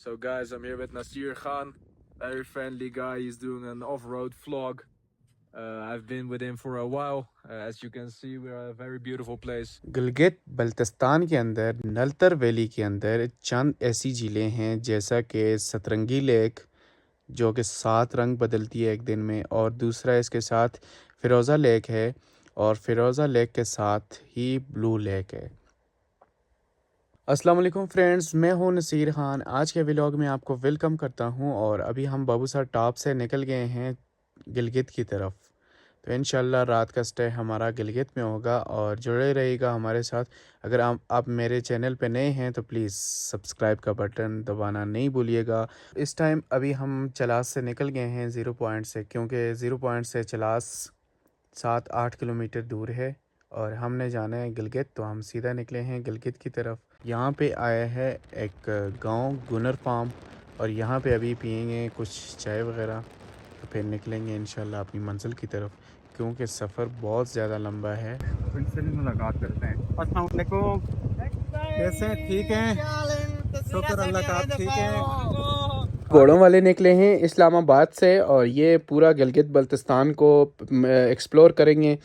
So guys, I'm here with Nasir Khan, very friendly guy. He's doing an off-road vlog. I've been with him for a while. As you can see, we're a very beautiful place. Gilgit Baltistan के अंदर Naltar valley के अंदर चंद ऐसी झीलें हैं जैसा कि सतरंगी लेक जो कि 7 रंग बदलती है एक दिन में, और दूसरा इसके साथ फ़िरोज़ा लेक है, और फ़िरोज़ा लेक के साथ ही ब्लू लेक है। अस्सलाम वालेकुम फ्रेंड्स, मैं हूं नसीर खान। आज के व्लॉग में आपको वेलकम करता हूं। और अभी हम बाबूसर टॉप से निकल गए हैं गिलगित की तरफ। तो इंशाल्लाह रात का स्टे हमारा गिलगित में होगा, और जुड़े रहिएगा हमारे साथ। अगर आप मेरे चैनल पे नए हैं तो प्लीज़ सब्सक्राइब का बटन दबाना नहीं भूलिएगा। इस टाइम अभी हम चलास से निकल गए हैं ज़ीरो पॉइंट से, क्योंकि ज़ीरो पॉइंट से चलास 7-8 किलोमीटर दूर है और हमने जाना है गिलगित। तो हम सीधा निकले हैं गिलगित की तरफ। यहाँ पे आया है एक गांव गुनर फार्म, और यहाँ पे अभी पियेंगे कुछ चाय वगैरह, तो फिर निकलेंगे इंशाल्लाह अपनी मंजिल की तरफ, क्योंकि सफ़र बहुत ज़्यादा लंबा है। उनसे भी मुलाकात करते हैं। अस्सलाम वालेकुम, कैसे हैं? ठीक हैं, शुक्र अल्लाह का, आप ठीक हैं? घोड़ों वाले निकले हैं इस्लामाबाद से, और ये पूरा गिलगित बल्तिस्तान को एक्सप्लोर करेंगे,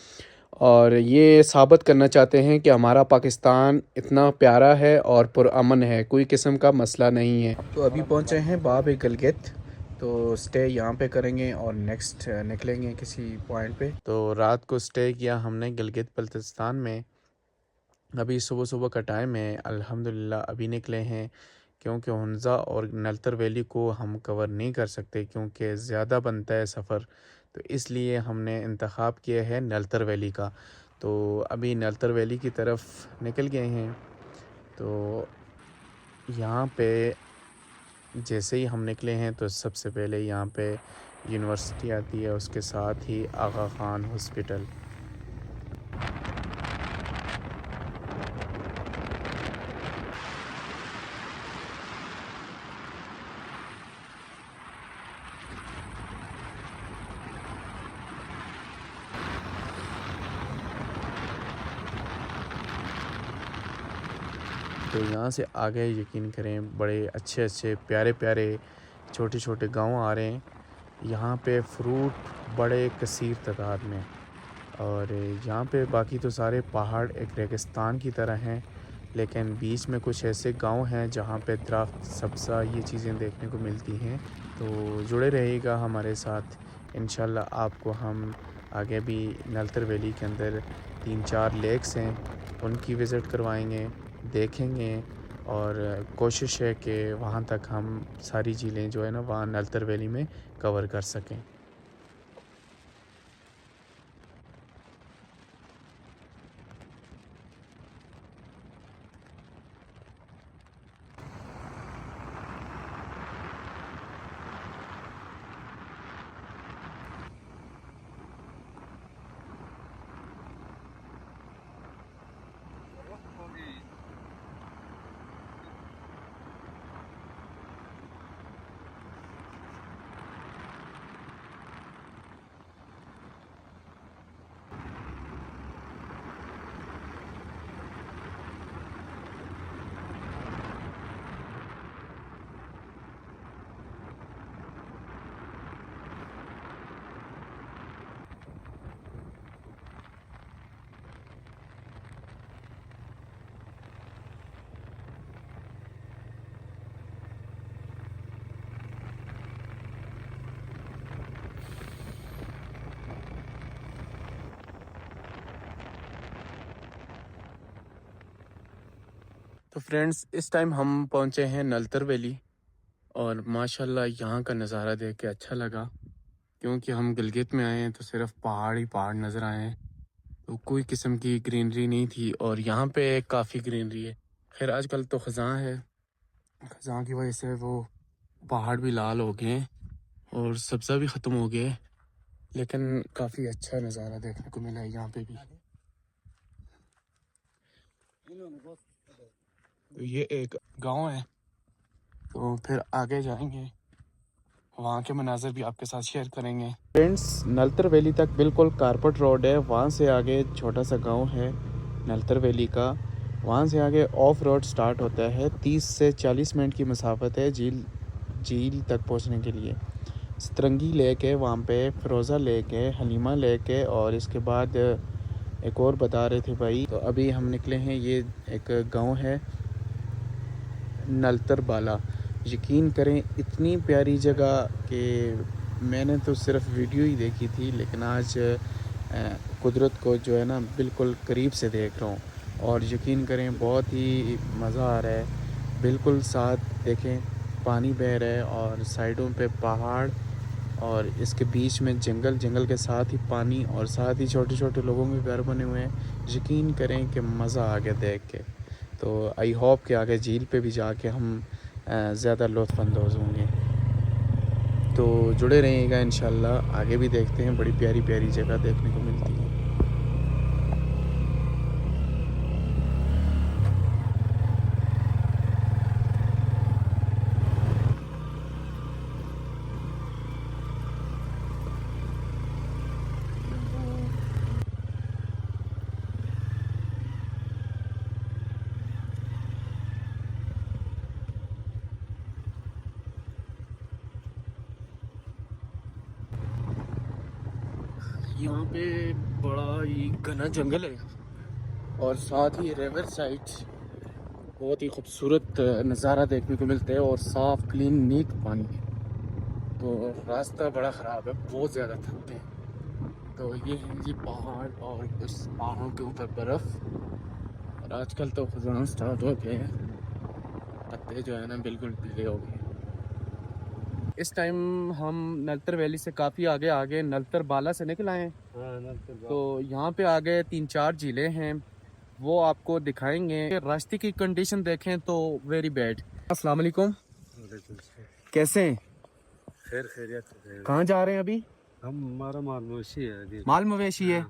और ये साबित करना चाहते हैं कि हमारा पाकिस्तान इतना प्यारा है और पुरअमन है, कोई किस्म का मसला नहीं है। तो अभी पहुंचे हैं बाब गिलगित, तो स्टे यहाँ पे करेंगे और नेक्स्ट निकलेंगे किसी पॉइंट पे। तो रात को स्टे किया हमने गिलगित बल्तिस्तान में। अभी सुबह सुबह का टाइम है, अल्हम्दुलिल्लाह अभी निकले हैं, क्योंकि हुंज़ा और नलतर वैली को हम कवर नहीं कर सकते क्योंकि ज़्यादा बनता है सफ़र, तो इसलिए हमने इंतखाब किया है नलतर वैली का। तो अभी नलतर वैली की तरफ निकल गए हैं। तो यहाँ पे जैसे ही हम निकले हैं तो सबसे पहले यहाँ पे यूनिवर्सिटी आती है, उसके साथ ही आगा ख़ान हॉस्पिटल। तो यहाँ से आगे यकीन करें बड़े अच्छे अच्छे प्यारे प्यारे छोटे छोटे गांव आ रहे हैं। यहाँ पे फ्रूट बड़े कसीर तादाद में, और यहाँ पे बाकी तो सारे पहाड़ एक रेगिस्तान की तरह हैं, लेकिन बीच में कुछ ऐसे गांव हैं जहाँ पे दरख्त सब्ज़ा ये चीज़ें देखने को मिलती हैं। तो जुड़े रहिएगा हमारे साथ, इंशाल्लाह आपको हम आगे भी नलतर वैली के अंदर 3-4 लेक्स हैं, उनकी विज़िट करवाएंगे, देखेंगे, और कोशिश है कि वहाँ तक हम सारी झीलें जो है ना वहाँ नलतर वैली में कवर कर सकें। तो फ्रेंड्स इस टाइम हम पहुंचे हैं नलतर वैली, और माशाल्लाह यहाँ का नज़ारा देख के अच्छा लगा, क्योंकि हम गिलगित में आए हैं तो सिर्फ पहाड़ ही पहाड़ नज़र आए हैं, तो कोई किस्म की ग्रीनरी नहीं थी। और यहाँ पे काफ़ी ग्रीनरी है। खैर आजकल तो ख़ज़ां है, ख़ज़ां की वजह से वो पहाड़ भी लाल हो गए हैं और सब्ज़ा भी ख़त्म हो गया है, लेकिन काफ़ी अच्छा नज़ारा देखने को मिला है यहाँ पे भी। तो ये एक गांव है, तो फिर आगे जाएंगे, वहाँ के मनाज़र भी आपके साथ शेयर करेंगे। फ्रेंड्स नलतर वैली तक बिल्कुल कारपेट रोड है, वहाँ से आगे छोटा सा गांव है नलतर वैली का, वहाँ से आगे ऑफ रोड स्टार्ट होता है। 30 से 40 मिनट की मसाफत है झील तक पहुँचने के लिए। सतरंगी लेक है वहाँ पे, फ़िरोज़ा लेक है, हलीमा लेक है, और इसके बाद एक और बता रहे थे भाई। तो अभी हम निकले हैं, ये एक गांव है नलतर बाला। यकीन करें इतनी प्यारी जगह कि मैंने तो सिर्फ वीडियो ही देखी थी, लेकिन आज कुदरत को जो है ना बिल्कुल करीब से देख रहा हूँ। और यकीन करें बहुत ही मज़ा आ रहा है। बिल्कुल साथ देखें पानी बह रहा है और साइडों पे पहाड़, और इसके बीच में जंगल के साथ ही पानी, और साथ ही छोटे छोटे लोगों के घर बने हुए हैं। यकीन करें कि मज़ा आ गया देख के। तो आई होप कि आगे झील पे भी जाके हम ज़्यादा लुत्फ़अंदोज़ होंगे। तो जुड़े रहिएगा, इंशाल्लाह आगे भी देखते हैं, बड़ी प्यारी प्यारी जगह देखने को मिलती है। यहाँ पे बड़ा ही घना जंगल है और साथ ही रिवर साइड बहुत ही खूबसूरत नज़ारा देखने को मिलता है, और साफ़ क्लीन नीट पानी है। तो रास्ता बड़ा ख़राब है, बहुत ज़्यादा थकते हैं। तो ये है जी पहाड़, और उस पहाड़ों के ऊपर बर्फ़, और आजकल तो ख़ुज़ान स्टार्ट हो गए हैं, पत्ते जो है ना बिल्कुल पीले हो गए। इस टाइम हम नलतर वैली से काफ़ी आगे नलतर बाला से निकल आए हैं। तो यहाँ पे आगे 3-4 झीलें हैं, वो आपको दिखाएंगे। रास्ते की कंडीशन देखें तो वेरी बैड। अस्सलाम वालेकुम, कैसे हैं? खैर खैरियत। कहाँ जा रहे हैं अभी? हमारा माल मवेशी है। माल मवेशी है।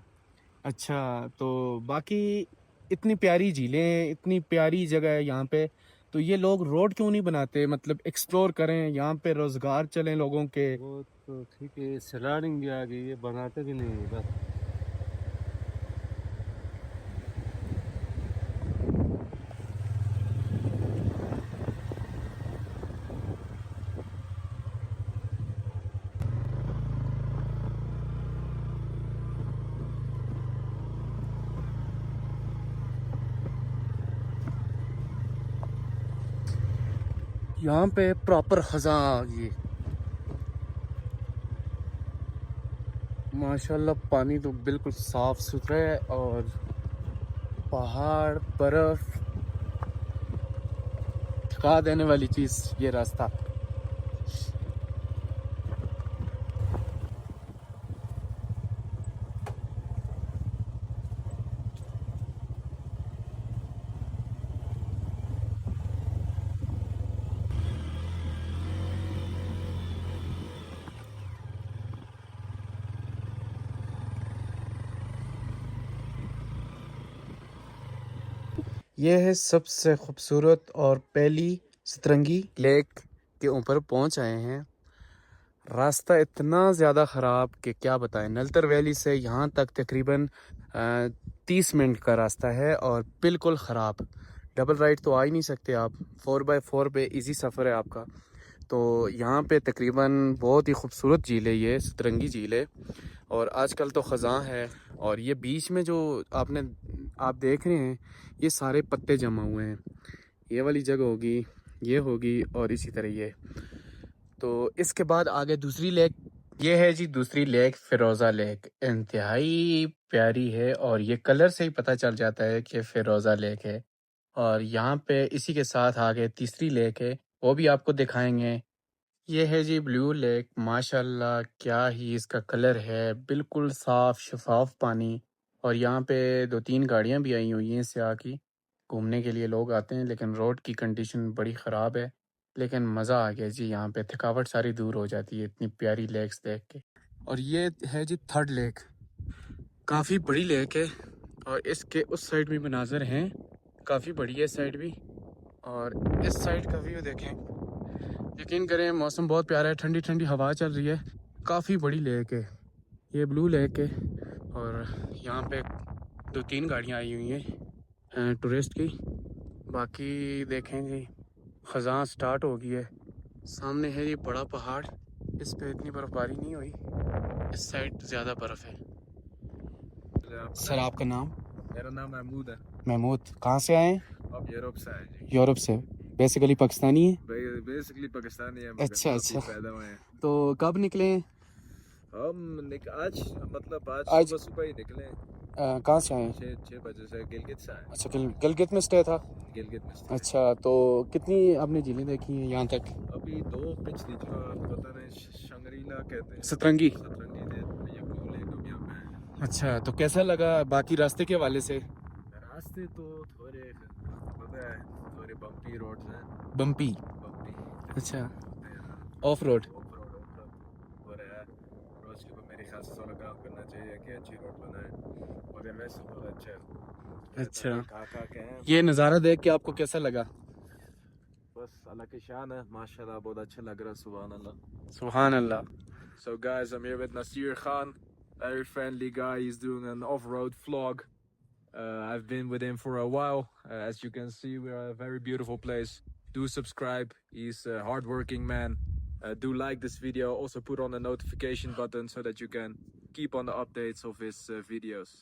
अच्छा, तो बाकी इतनी प्यारी झीलें, इतनी प्यारी जगह है यहाँ पे, तो ये लोग रोड क्यों नहीं बनाते? मतलब एक्सप्लोर करें, यहाँ पे रोजगार चलें लोगों के। वो तो ठीक है, स्लाइडिंग भी आ गई है, बनाते भी नहीं है बस। यहाँ पे प्रॉपर खजा, ये माशाल्लाह पानी तो बिल्कुल साफ सुथरा है, और पहाड़, बर्फ, थका देने वाली चीज़ ये रास्ता। ये है सबसे खूबसूरत और पहली सतरंगी लेक के ऊपर पहुंच आए हैं। रास्ता इतना ज़्यादा ख़राब कि क्या बताएं। नलतर वैली से यहाँ तक तकरीबन 30 मिनट का रास्ता है, और बिल्कुल ख़राब। डबल राइड तो आ ही नहीं सकते आप, 4x4 पे इजी सफ़र है आपका। तो यहाँ पे तकरीबन बहुत ही खूबसूरत झील है, ये सतरंगी झील है, और आजकल तो ख़ज़ां है। और ये बीच में जो आप देख रहे हैं, ये सारे पत्ते जमा हुए हैं। ये वाली जगह होगी, ये होगी, और इसी तरह ये। तो इसके बाद आगे दूसरी लेक, ये है जी दूसरी लेक, फ़िरोज़ा लेक। इंतहाई प्यारी है, और ये कलर से ही पता चल जाता है कि फ़िरोज़ा लेक है। और यहाँ पे इसी के साथ आगे तीसरी लेक है, वो भी आपको दिखाएंगे। ये है जी ब्लू लेक। माशाल्लाह क्या ही इसका कलर है, बिल्कुल साफ शफाफ पानी। और यहाँ पे 2-3 गाड़ियाँ भी आई हुई हैं इससे आके, घूमने के लिए लोग आते हैं, लेकिन रोड की कंडीशन बड़ी ख़राब है। लेकिन मज़ा आ गया जी, यहाँ पे थकावट सारी दूर हो जाती है इतनी प्यारी लेक्स देख के। और ये है जी थर्ड लेक, काफ़ी बड़ी लेक है, और इसके उस साइड भी मनाजर हैं, काफ़ी बड़ी है साइड भी। और इस साइड का व्यू देखें, यकीन करें मौसम बहुत प्यारा है, ठंडी ठंडी हवा चल रही है। काफ़ी बड़ी लेक है, ये ब्लू लेक है, और यहाँ पे 2-3 गाड़ियाँ आई हुई हैं। टूरिस्ट की। बाकी देखेंगे ख़ज़ां स्टार्ट हो गई है। सामने है ये बड़ा पहाड़, इस पे इतनी बर्फ़बारी नहीं हुई, इस साइड ज़्यादा बर्फ़ है। सर आपका नाम? मेरा नाम महमूद है। महमूद, कहाँ से आए हैं? अब यूरोप से आए जी। यूरोप से। बेसिकली पाकिस्तानी है? बेसिकली पाकिस्तानी है मगर अच्छा वहाँ अच्छा। पे पैदा हुए हैं। तो कब निकले हैं? आज मतलब आज आज- सुबह सुबह ही निकले। कहाँ से आए हैं? 6 बजे से गिलगित से आए। अच्छा, गिलगित में स्टे था। गिलगित में से। अच्छा, तो कितनी आपने झीलें देखी हैं यहाँ तक? अभी 2 पिछली जो पता नहीं शंगरीला कहते हैं, सतरंगी। सतरंगी थे, ये ब्लू लेक अब यहाँ पे है। अच्छा, तो कैसा लगा बाकी रास्ते के हवाले से? रास्ते तो थोड़े पता है थोड़े बम्पी रोड्स हैं। बम्पी? बम्पी अच्छा, ऑफ रोड। और रोज के मेरे ख्याल से थोड़ा काम करना चाहिए कि अच्छी रोड बनाए, मगर वैसे बहुत अच्छा है। अच्छा, खा के हैं ये नज़ारा देख के आपको कैसा लगा? बस अल्लाह की शान है माशाल्लाह, बहुत अच्छा लग रहा है। सुभान अल्लाह। सुभान अल्लाह। So guys, I'm here with Nasir Khan, very friendly guy. He's doing an off-road vlog. I've been with him for a while. As you can see, we're a very beautiful place. Do subscribe. He's a hardworking man. Do like this video. Also put on the notification button so that you can keep on the updates of his videos.